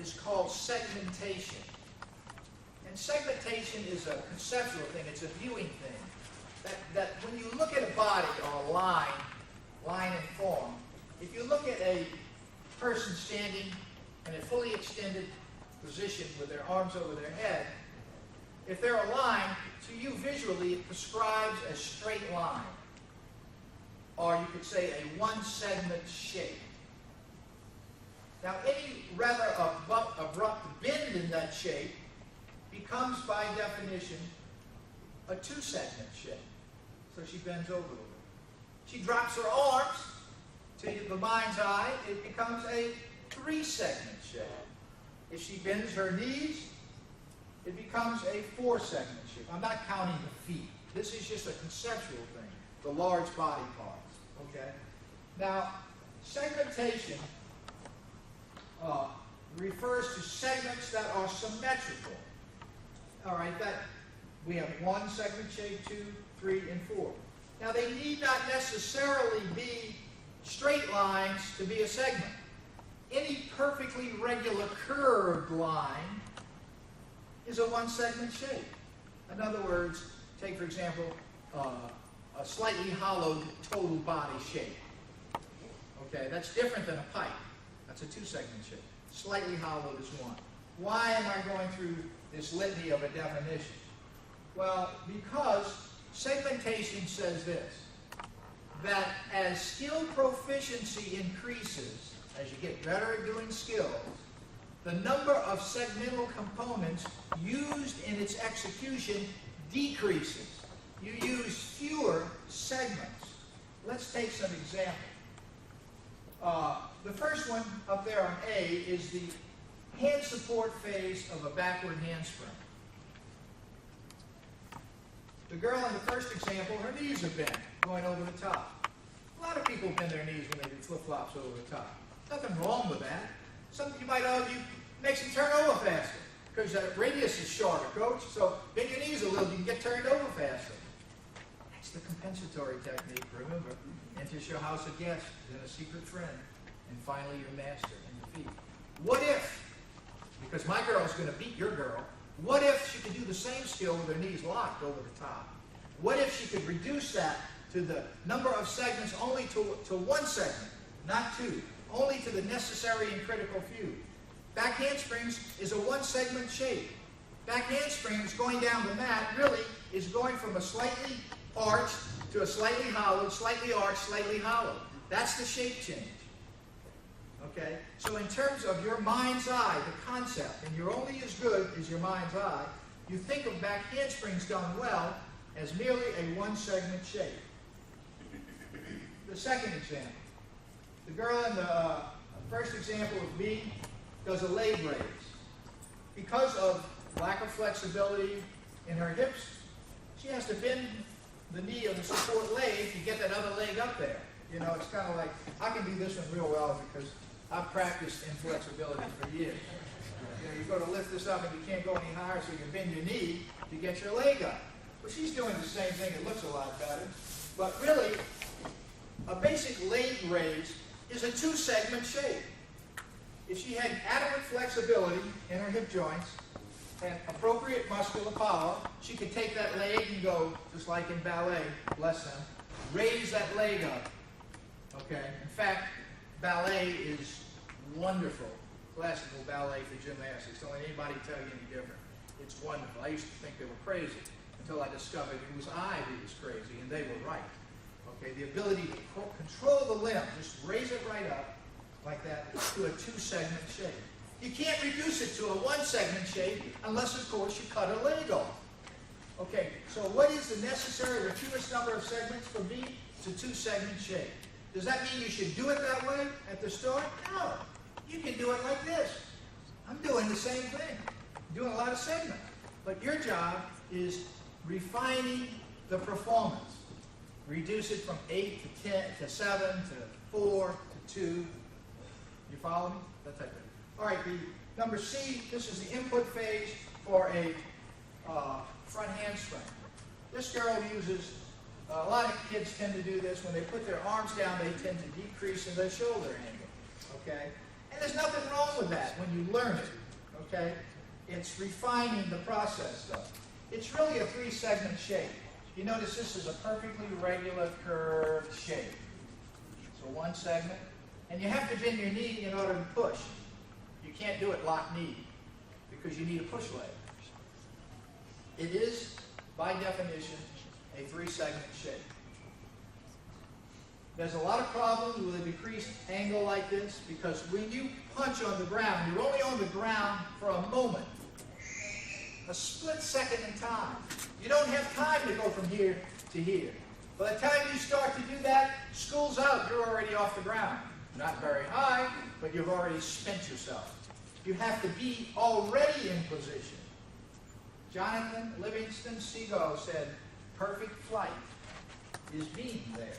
is called segmentation. And segmentation is a conceptual thing. It's a viewing thing. That when you look at a body or a line and form, if you look at a person standing in a fully extended position with their arms over their head, if they're a line, to you visually it prescribes a straight line. Or you could say a one-segment shape. Now any rather abrupt bend in that shape becomes by definition a two-segment shape. So she bends over a little bit. She drops her arms, to the mind's eye, it becomes a three-segment shape. If she bends her knees, it becomes a four-segment shape. I'm not counting the feet. This is just a conceptual thing, the large body parts. Okay? Now, segmentation refers to segments that are symmetrical. All right, that we have one segment shape, 2, 3, and 4. Now, they need not necessarily be straight lines to be a segment. Any perfectly regular curved line is a one-segment shape. In other words, take, for example, a slightly hollowed total body shape. Okay, that's different than a pipe. That's a two-segment shape. Slightly hollowed is one. Why am I going through this litany of a definition? Well, because segmentation says this, that as skill proficiency increases, as you get better at doing skills, the number of segmental components used in its execution decreases. You use fewer segments. Let's take some examples. The first one up there on A is the hand support phase of a backward handspring. The girl in the first example, her knees are bent, going over the top. A lot of people bend their knees when they do flip-flops over the top. Nothing wrong with that. Something you might argue makes them turn over faster, because the radius is shorter, coach. So bend your knees a little, you can get turned over faster. That's the compensatory technique, remember. Enters your house a guest, then a secret friend, and finally your master in defeat. What if, because my girl's going to beat your girl, what if she could do the same skill with her knees locked over the top? What if she could reduce that to the number of segments only to one segment, not two, only to the necessary and critical few? Back handsprings is a one-segment shape. Back handsprings going down the mat really is going from a slightly arched to a slightly hollowed, slightly arched, slightly hollowed. That's the shape change. Okay? So in terms of your mind's eye, the concept, and you're only as good as your mind's eye, you think of back handsprings done well as merely a one-segment shape. The second example. The girl in the first example of B does a leg raise. Because of lack of flexibility in her hips, she has to bend the knee of the support leg to get that other leg up there. You know, it's kind of like, I can do this one real well because I've practiced inflexibility for years. You know, you go to lift this up and you can't go any higher, so you bend your knee to get your leg up. Well, she's doing the same thing. It looks a lot better. But really, a basic leg raise is a two-segment shape. If she had adequate flexibility in her hip joints and appropriate muscular power, she could take that leg and go, just like in ballet, bless them, raise that leg up. Okay? In fact, ballet is wonderful. Classical ballet for gymnastics. Don't let anybody tell you any different. It's wonderful. I used to think they were crazy until I discovered it was I who was crazy, and they were right. Okay? The ability to control the limb, just raise it right up like that to a two-segment shape. You can't reduce it to a one-segment shape unless, of course, you cut a leg off. Okay, so what is the necessary or fewest number of segments for B? It's a two-segment shape. Does that mean you should do it that way at the start? No. You can do it like this. I'm doing the same thing. I'm doing a lot of segments. But your job is refining the performance. Reduce it from 8 to 10 to 7 to 4 to 2. You follow me? That type of thing. All right, the number C, this is the input phase for a front handspring. This girl uses, a lot of kids tend to do this. When they put their arms down, they tend to decrease in their shoulder angle. Okay? And there's nothing wrong with with that when you learn it, okay? It's refining the process, though. It's really a 3-segment shape. You notice this is a perfectly regular curved shape. So 1 segment. And you have to bend your knee in order to push. You can't do it lock knee because you need a push leg. It is, by definition, a 3-segment shape. There's a lot of problems with a decreased angle like this because when you punch on the ground, you're only on the ground for a moment. A split second in time. You don't have time to go from here to here. By the time you start to do that, school's out, you're already off the ground. Not very high, but you've already spent yourself. You have to be already in position. Jonathan Livingston Seagull said, perfect flight is being there.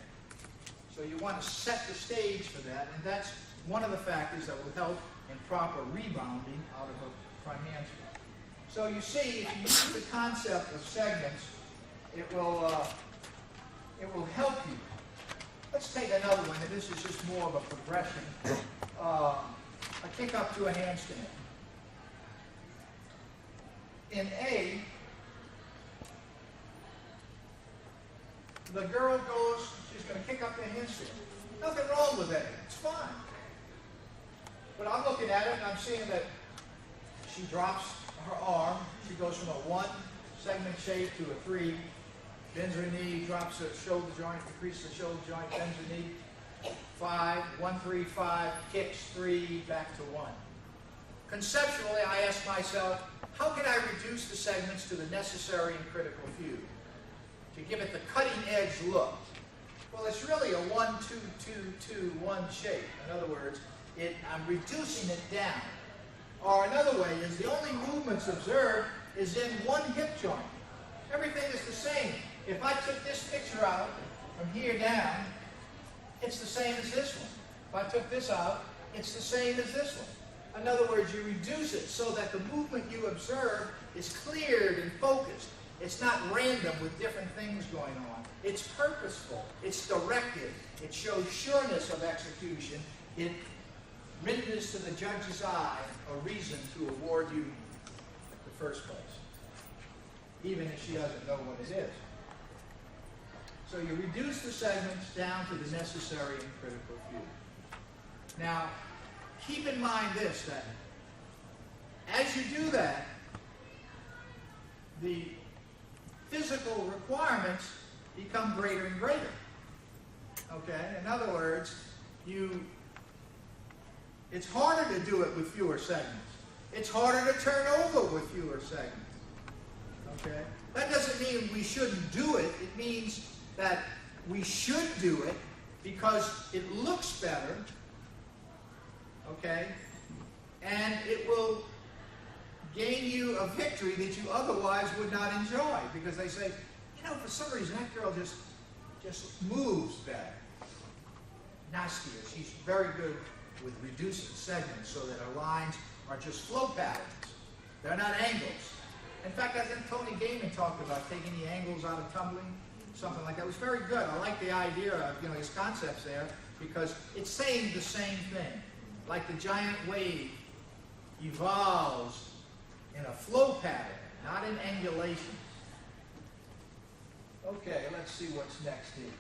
So you want to set the stage for that, and that's one of the factors that will help in proper rebounding out of a front handspring. So you see, if you use the concept of segments, it will help you. Let's take another one, and this is just more of a progression. A kick up to a handstand. In A, the girl goes, she's going to kick up the handstand. Nothing wrong with that. It's fine. But I'm looking at it and I'm seeing that she drops her arm. She goes from a 1-segment shape to a 3. Bends her knee, drops the shoulder joint, decreases the shoulder joint, bends her knee. 5, 1, 3, 5, kicks 3, back to 1. Conceptually, I ask myself, how can I reduce the segments to the necessary and critical few to give it the cutting edge look? Well, it's really a 1, 2, 2, 2, 1 shape. In other words, I'm reducing it down. Or another way is the only movements observed is in one hip joint. Everything is the same. If I took this picture out from here down, it's the same as this one. If I took this out, it's the same as this one. In other words, you reduce it so that the movement you observe is cleared and focused. It's not random with different things going on. It's purposeful. It's directed. It shows sureness of execution. It renders to the judge's eye a reason to award you the first place, even if she doesn't know what it is. So you reduce the segments down to the necessary and critical few. Now, keep in mind this, that as you do that, the physical requirements become greater and greater. Okay? In other words, it's harder to do it with fewer segments. It's harder to turn over with fewer segments. Okay? That doesn't mean we shouldn't do it. It means that we should do it because it looks better. Okay? And it will gain you a victory that you otherwise would not enjoy because they say, you know, for some reason that girl just moves better. Nastia, she's very good with reducing segments so that our lines are just flow patterns. They're not angles. In fact, I think Tony Gaiman talked about taking the angles out of tumbling, something like that. It was very good. I like the idea of his concepts there because it's saying the same thing. Like the giant wave evolves in a flow pattern, not in angulation. Okay, let's see what's next here.